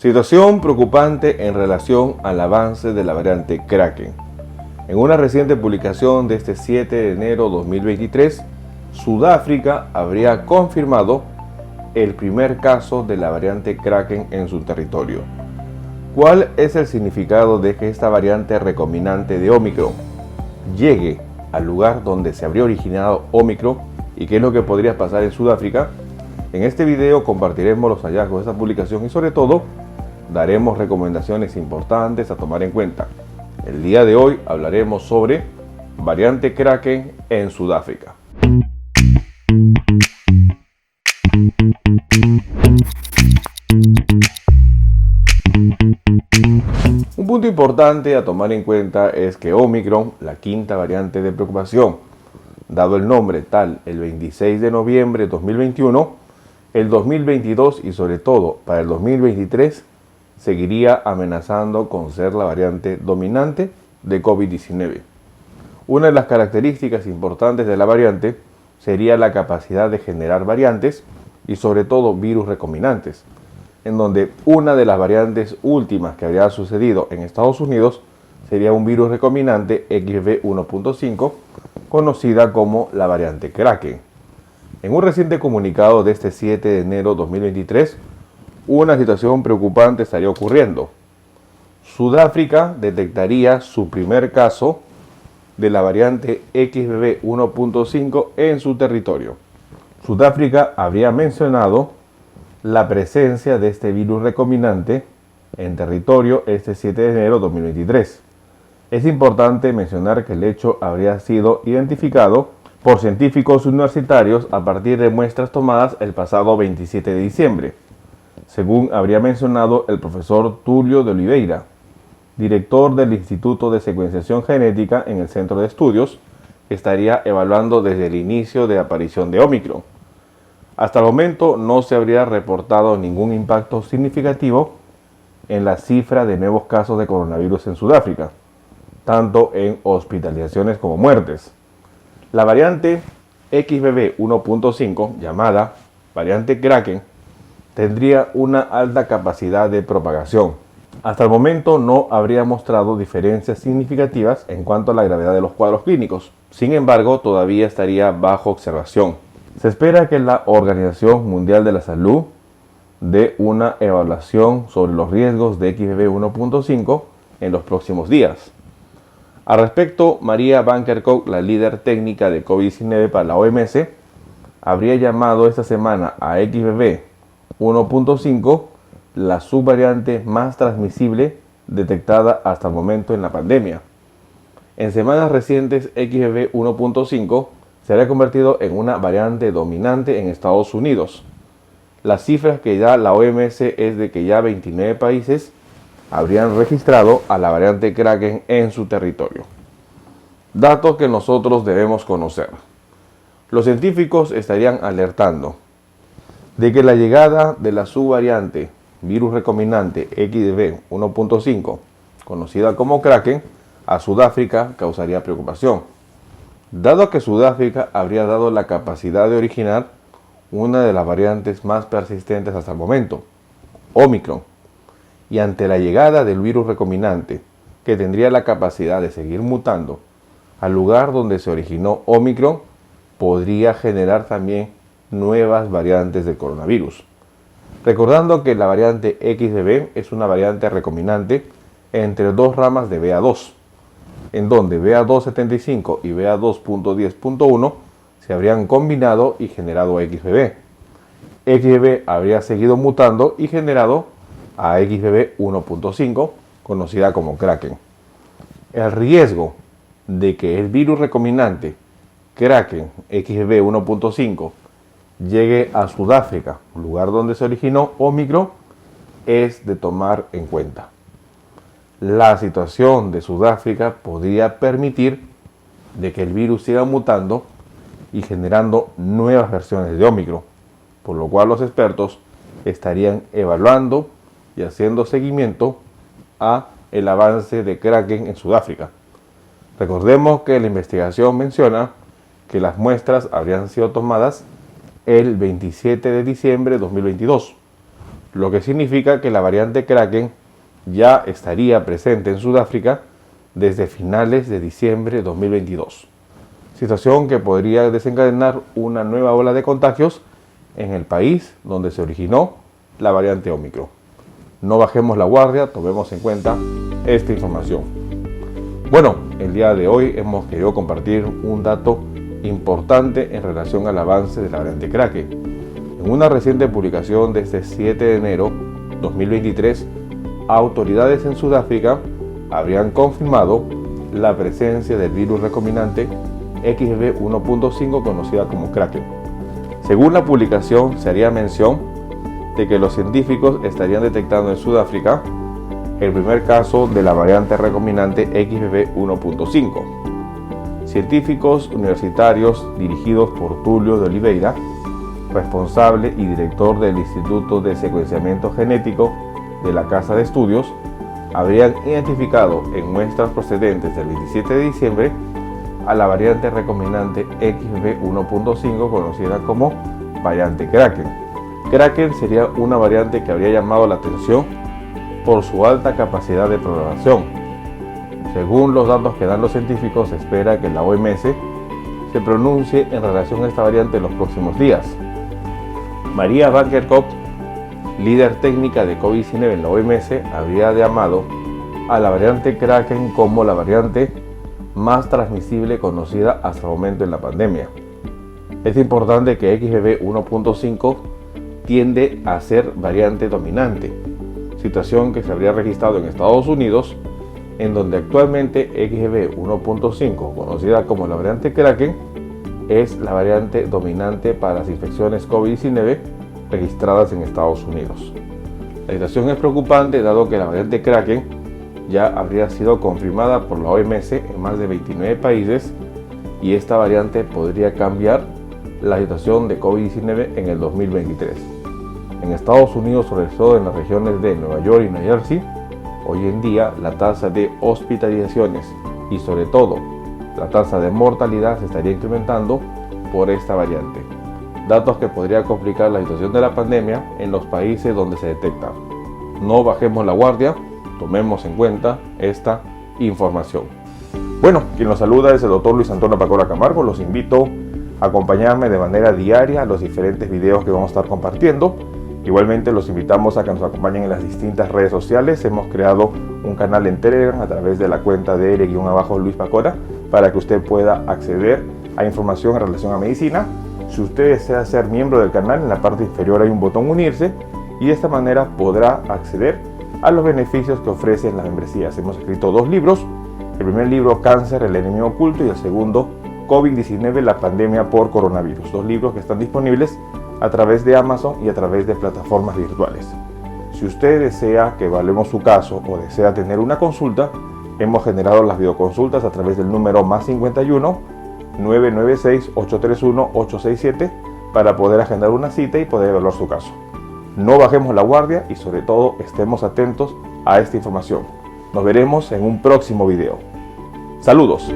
Situación preocupante en relación al avance de la variante Kraken. En una reciente publicación de este 7 de enero de 2023, Sudáfrica habría confirmado el primer caso de la variante Kraken en su territorio. ¿Cuál es el significado de que esta variante recombinante de Omicron llegue al lugar donde se habría originado Omicron y qué es lo que podría pasar en Sudáfrica? En este video compartiremos los hallazgos de esta publicación y sobre todo daremos recomendaciones importantes a tomar en cuenta. El día de hoy hablaremos sobre variante Kraken en Sudáfrica. Un punto importante a tomar en cuenta es que Omicron, la quinta variante de preocupación, dado el nombre tal el 26 de noviembre de 2021, el 2022 y sobre todo para el 2023 seguiría amenazando con ser la variante dominante de COVID-19. Una de las características importantes de la variante sería la capacidad de generar variantes y sobre todo virus recombinantes, en donde una de las variantes últimas que habría sucedido en Estados Unidos sería un virus recombinante XBB.1.5, conocida como la variante Kraken. En un reciente comunicado de este 7 de enero de 2023, una situación preocupante estaría ocurriendo. Sudáfrica detectaría su primer caso de la variante XBB.1.5 en su territorio. Sudáfrica habría mencionado la presencia de este virus recombinante en territorio este 7 de enero de 2023. Es importante mencionar que el hecho habría sido identificado por científicos universitarios a partir de muestras tomadas el pasado 27 de diciembre. Según habría mencionado el profesor Tulio de Oliveira, director del Instituto de Secuenciación Genética en el Centro de Estudios, que estaría evaluando desde el inicio de aparición de Omicron. Hasta el momento no se habría reportado ningún impacto significativo en la cifra de nuevos casos de coronavirus en Sudáfrica, tanto en hospitalizaciones como muertes. La variante XBB.1.5, llamada variante Kraken, tendría una alta capacidad de propagación. Hasta el momento no habría mostrado diferencias significativas en cuanto a la gravedad de los cuadros clínicos. Sin embargo, todavía estaría bajo observación. Se espera que la Organización Mundial de la Salud dé una evaluación sobre los riesgos de XBB.1.5 en los próximos días. Al respecto, Maria Van Kerkhove, la líder técnica de COVID-19 para la OMS, habría llamado esta semana a XBB.1.5 la subvariante más transmisible detectada hasta el momento en la pandemia. En semanas recientes, XBB.1.5 se había convertido en una variante dominante en Estados Unidos. Las cifras que da la OMS es de que ya 29 países habrían registrado a la variante Kraken en su territorio. Datos que nosotros debemos conocer. Los científicos estarían alertando de que la llegada de la subvariante virus recombinante XBB.1.5, conocida como Kraken, a Sudáfrica causaría preocupación, dado que Sudáfrica habría dado la capacidad de originar una de las variantes más persistentes hasta el momento, Omicron, y ante la llegada del virus recombinante, que tendría la capacidad de seguir mutando al lugar donde se originó Omicron, podría generar también nuevas variantes del coronavirus. Recordando que la variante XBB es una variante recombinante entre dos ramas de BA2, en donde BA2.75 y BA2.10.1 se habrían combinado y generado XBB. XBB habría seguido mutando y generado a XBB.1.5, conocida como Kraken. El riesgo de que el virus recombinante Kraken XBB.1.5 llegue a Sudáfrica, lugar donde se originó Omicron, es de tomar en cuenta. La situación de Sudáfrica podría permitir de que el virus siga mutando y generando nuevas versiones de Omicron, por lo cual los expertos estarían evaluando y haciendo seguimiento a el avance de Kraken en Sudáfrica. Recordemos que la investigación menciona que las muestras habrían sido tomadas el 27 de diciembre de 2022, lo que significa que la variante Kraken ya estaría presente en Sudáfrica desde finales de diciembre de 2022. Situación que podría desencadenar una nueva ola de contagios en el país donde se originó la variante Ómicron. No bajemos la guardia, tomemos en cuenta esta información. Bueno, el día de hoy hemos querido compartir un dato importante en relación al avance de la variante Kraken. En una reciente publicación de este 7 de enero 2023, autoridades en Sudáfrica habrían confirmado la presencia del virus recombinante XBB 1.5 conocida como Kraken. Según la publicación, se haría mención de que los científicos estarían detectando en Sudáfrica el primer caso de la variante recombinante XBB 1.5. Científicos universitarios dirigidos por Tulio de Oliveira, responsable y director del Instituto de Secuenciamiento Genético de la Casa de Estudios, habrían identificado en muestras procedentes del 27 de diciembre a la variante recombinante XBB 1.5 conocida como variante Kraken. Kraken sería una variante que habría llamado la atención por su alta capacidad de propagación. Según los datos que dan los científicos, se espera que la OMS se pronuncie en relación a esta variante en los próximos días. María Van Kerkhove, líder técnica de COVID-19 en la OMS, habría llamado a la variante Kraken como la variante más transmisible conocida hasta el momento en la pandemia. Es importante que XBB 1.5 tiende a ser variante dominante, situación que se habría registrado en Estados Unidos, en donde actualmente XBB 1.5, conocida como la variante Kraken, es la variante dominante para las infecciones COVID-19 registradas en Estados Unidos. La situación es preocupante dado que la variante Kraken ya habría sido confirmada por la OMS en más de 29 países y esta variante podría cambiar la situación de COVID-19 en el 2023. En Estados Unidos, sobre todo en las regiones de Nueva York y New Jersey, hoy en día la tasa de hospitalizaciones y sobre todo la tasa de mortalidad se estaría incrementando por esta variante. Datos que podría complicar la situación de la pandemia en los países donde se detecta. No bajemos la guardia, tomemos en cuenta esta información. Bueno, quien los saluda es el doctor Luis Antonio Pacora Camargo. Los invito a acompañarme de manera diaria a los diferentes videos que vamos a estar compartiendo. Igualmente los invitamos a que nos acompañen en las distintas redes sociales. Hemos creado un canal en Telegram a través de la cuenta de Luis Pacora para que usted pueda acceder a información en relación a medicina. Si usted desea ser miembro del canal, en la parte inferior hay un botón unirse y de esta manera podrá acceder a los beneficios que ofrecen las membresías. Hemos escrito 2 libros, el primer libro Cáncer, el enemigo oculto, y el segundo COVID-19, la pandemia por coronavirus. 2 libros que están disponibles a través de Amazon y a través de plataformas virtuales. Si usted desea que evaluemos su caso o desea tener una consulta, hemos generado las videoconsultas a través del número +51 996 831 867 para poder agendar una cita y poder evaluar su caso. No bajemos la guardia y sobre todo estemos atentos a esta información. Nos veremos en un próximo video. Saludos.